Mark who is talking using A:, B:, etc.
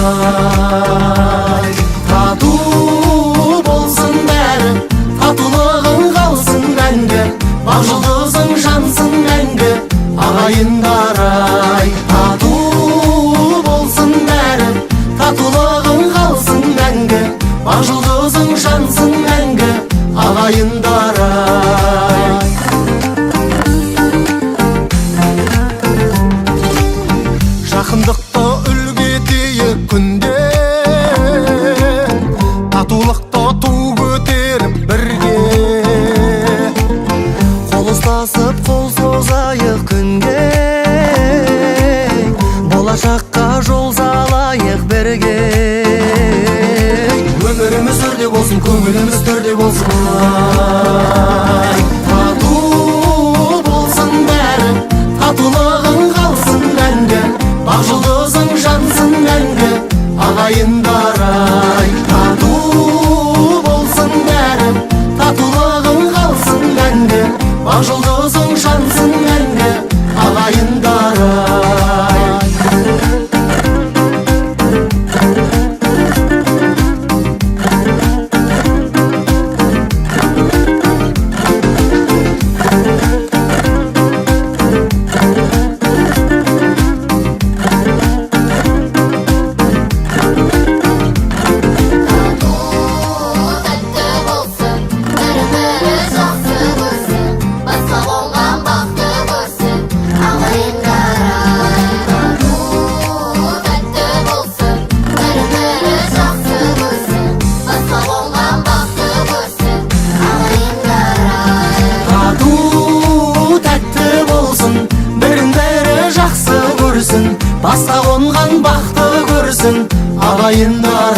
A: ай. Тату болсын бәрі, татулығың қалсын мәңгі, ақ жұлдызың жансын мәңгі, ағайындар ай. Тату болсын бәрі, татулығың қалсын мәңгі, ақ жұлдызың жансын мәңгі, ағайындар ай. Жақындықты үлгі етейік күнде, татулықты ту көтеріп бірге, қол ұстасып қол созайық күнге, болашаққа жол салайық бірге. Өміріміз төрде болсын, көңіліміз төрде болсын ай. Тату болсын бәрі, татулығың қалсын мәңгі, ақ жұлдызың жансын мәңгі, ағайындар ай. Тату болсын бәрі, татулығың қалсын мәңгі, ақ жұлдызың жансын мәңгі, ағайындар ай. Басқа қонған бақты көрсін, ағайындар